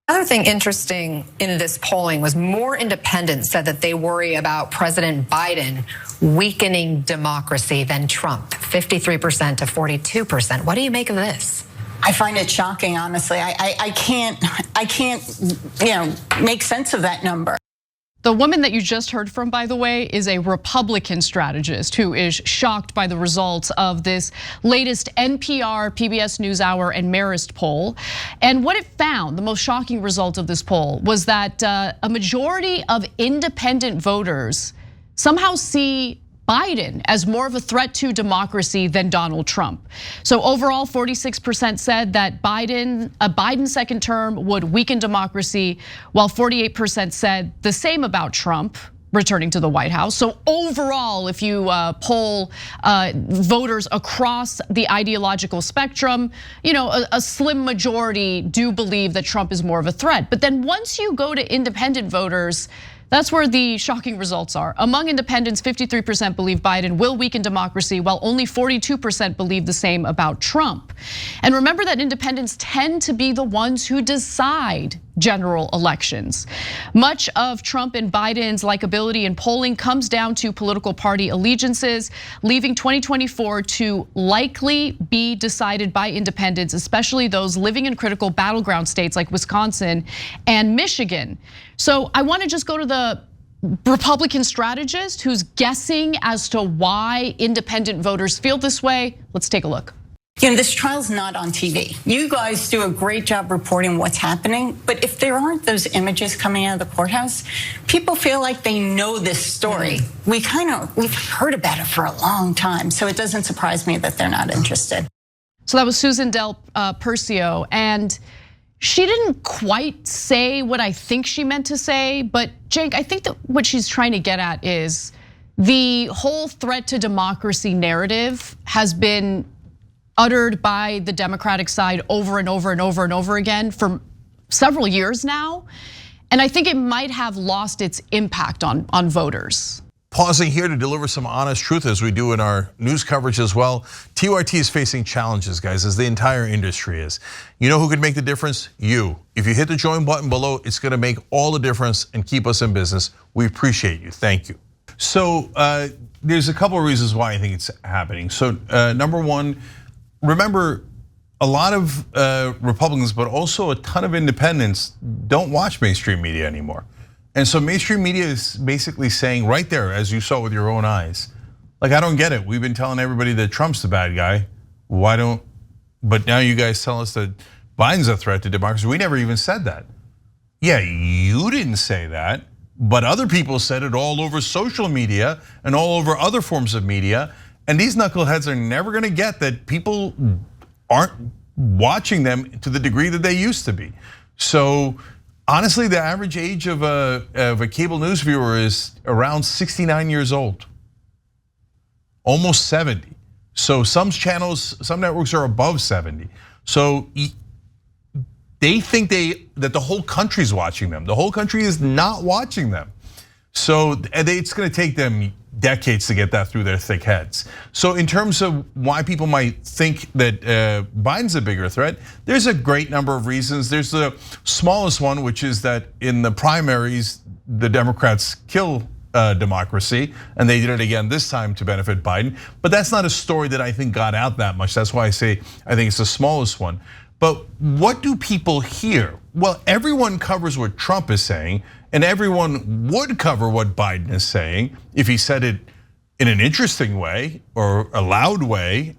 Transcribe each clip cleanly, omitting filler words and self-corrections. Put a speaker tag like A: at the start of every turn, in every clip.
A: Another thing interesting in this polling was more independents said that they worry about President Biden weakening democracy than Trump, 53% to 42%. What do you make of this?
B: I find it shocking, honestly. I can't, make sense of that number.
C: The woman that you just heard from, by the way, is a Republican strategist who is shocked by the results of this latest NPR, PBS NewsHour, and Marist poll. And what it found, the most shocking result of this poll, was that a majority of independent voters somehow see Biden as more of a threat to democracy than Donald Trump. So overall, 46% said that a Biden second term would weaken democracy, while 48% said the same about Trump returning to the White House. So overall, if you poll voters across the ideological spectrum, a slim majority do believe that Trump is more of a threat. But then once you go to independent voters, that's where the shocking results are. Among independents, 53% believe Biden will weaken democracy, while only 42% believe the same about Trump. And remember that independents tend to be the ones who decide general elections. Much of Trump and Biden's likability in polling comes down to political party allegiances, leaving 2024 to likely be decided by independents, especially those living in critical battleground states like Wisconsin and Michigan. So I want to just go to the Republican strategist who's guessing as to why independent voters feel this way. Let's take a look.
B: This trial's not on TV. You guys do a great job reporting what's happening, but if there aren't those images coming out of the courthouse, people feel like they know this story. We've heard about it for a long time, so it doesn't surprise me that they're not interested.
C: So that was Susan Del Percio, and she didn't quite say what I think she meant to say, but Cenk, I think that what she's trying to get at is the whole threat to democracy narrative has been uttered by the Democratic side over and over and over and over again for several years now. And I think it might have lost its impact on voters.
D: Pausing here to deliver some honest truth as we do in our news coverage as well. TYT is facing challenges, guys, as the entire industry is. You know who could make the difference? You. If you hit the join button below, it's gonna make all the difference and keep us in business. We appreciate you, thank you. So there's a couple of reasons why I think it's happening. So number one, remember, a lot of Republicans, but also a ton of independents don't watch mainstream media anymore. And so mainstream media is basically saying right there, as you saw with your own eyes, like, I don't get it. We've been telling everybody that Trump's the bad guy. But now you guys tell us that Biden's a threat to democracy. We never even said that. Yeah, you didn't say that, but other people said it all over social media and all over other forms of media. And these knuckleheads are never gonna get that people aren't watching them to the degree that they used to be. So honestly, the average age of a cable news viewer is around 69 years old, almost 70. So some channels, some networks are above 70. So they think that the whole country's watching them. The whole country is not watching them. So it's gonna take them decades to get that through their thick heads. So in terms of why people might think that Biden's a bigger threat, there's a great number of reasons. There's the smallest one, which is that in the primaries, the Democrats kill democracy, and they did it again this time to benefit Biden. But that's not a story that I think got out that much. That's why I say I think it's the smallest one. But what do people hear? Well, everyone covers what Trump is saying, and everyone would cover what Biden is saying if he said it in an interesting way or a loud way.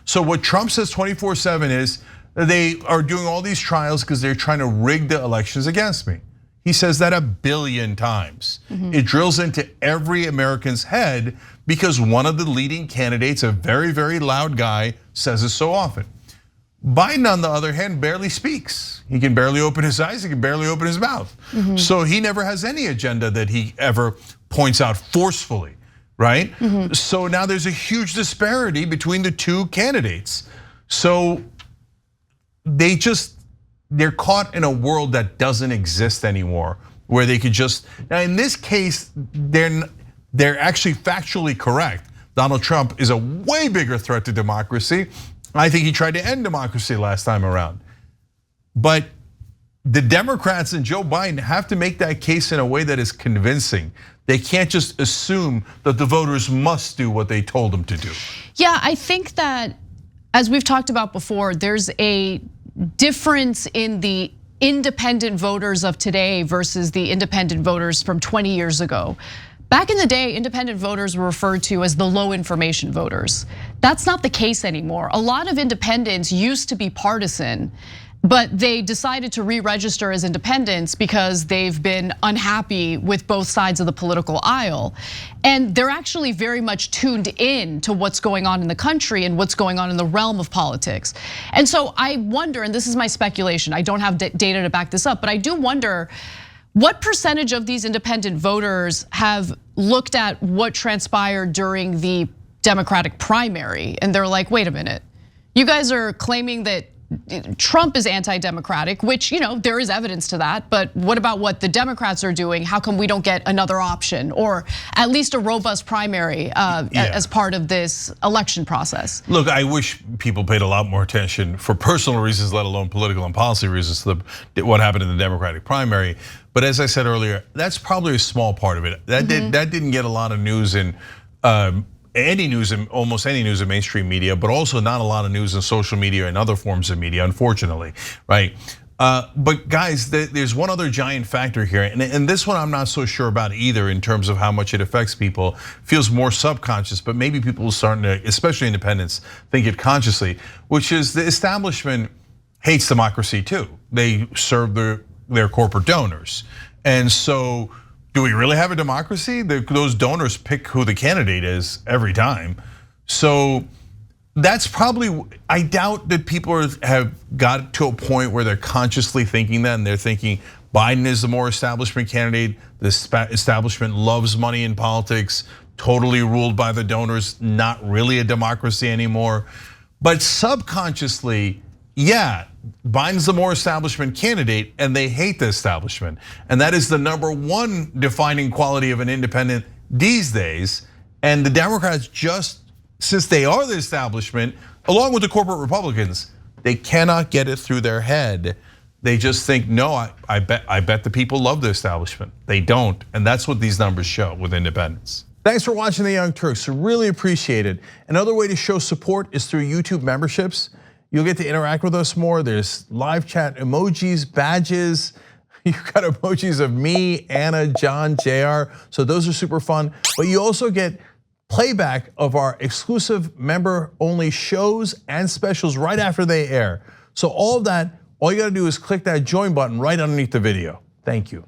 D: So what Trump says 24/7 is they are doing all these trials because they're trying to rig the elections against me. He says that 1 billion times. It drills into every American's head because one of the leading candidates, a very, very loud guy, says it so often. Biden, on the other hand, barely speaks. He can barely open his eyes, he can barely open his mouth. So he never has any agenda that he ever points out forcefully, right? So now there's a huge disparity between the two candidates. So they're caught in a world that doesn't exist anymore, where they could just, now in this case, they're actually factually correct. Donald Trump is a way bigger threat to democracy. I think he tried to end democracy last time around. But the Democrats and Joe Biden have to make that case in a way that is convincing. They can't just assume that the voters must do what they told them to do.
C: Yeah, I think that, as we've talked about before, there's a difference in the independent voters of today versus the independent voters from 20 years ago. Back in the day, independent voters were referred to as the low information voters. That's not the case anymore. A lot of independents used to be partisan, but they decided to re-register as independents because they've been unhappy with both sides of the political aisle. And they're actually very much tuned in to what's going on in the country and what's going on in the realm of politics. And so I wonder, and this is my speculation, I don't have data to back this up, but I do wonder, what percentage of these independent voters have looked at what transpired during the Democratic primary and they're like, wait a minute, you guys are claiming that Trump is anti-democratic, which there is evidence to that, but what about what the Democrats are doing? How come we don't get another option or at least a robust primary as part of this election process?
D: Look, I wish people paid a lot more attention for personal reasons, let alone political and policy reasons, to what happened in the Democratic primary. But as I said earlier, that's probably a small part of it. That didn't get a lot of news in almost any news in mainstream media, but also not a lot of news in social media and other forms of media, unfortunately, right? But guys, there's one other giant factor here, and this one I'm not so sure about either in terms of how much it affects people. Feels more subconscious, but maybe people are starting to, especially independents, think it consciously, which is the establishment hates democracy too. They serve their corporate donors, and so do we really have a democracy? Those donors pick who the candidate is every time. So that's probably, I doubt that people have got to a point where they're consciously thinking that, and they're thinking Biden is the more establishment candidate. The establishment loves money in politics, totally ruled by the donors, not really a democracy anymore. But subconsciously, yeah, Biden's the more establishment candidate and they hate the establishment. And that is the #1 defining quality of an independent these days. And the Democrats, just since they are the establishment, along with the corporate Republicans, they cannot get it through their head. They just think, no, I bet the people love the establishment. They don't, and that's what these numbers show with independents. Thanks for watching The Young Turks, really appreciate it. Another way to show support is through YouTube memberships. You'll get to interact with us more. There's live chat emojis, badges. You've got emojis of me, Anna, John, JR. So those are super fun. But you also get playback of our exclusive member-only shows and specials right after they air. So all of that, all you gotta do is click that join button right underneath the video. Thank you.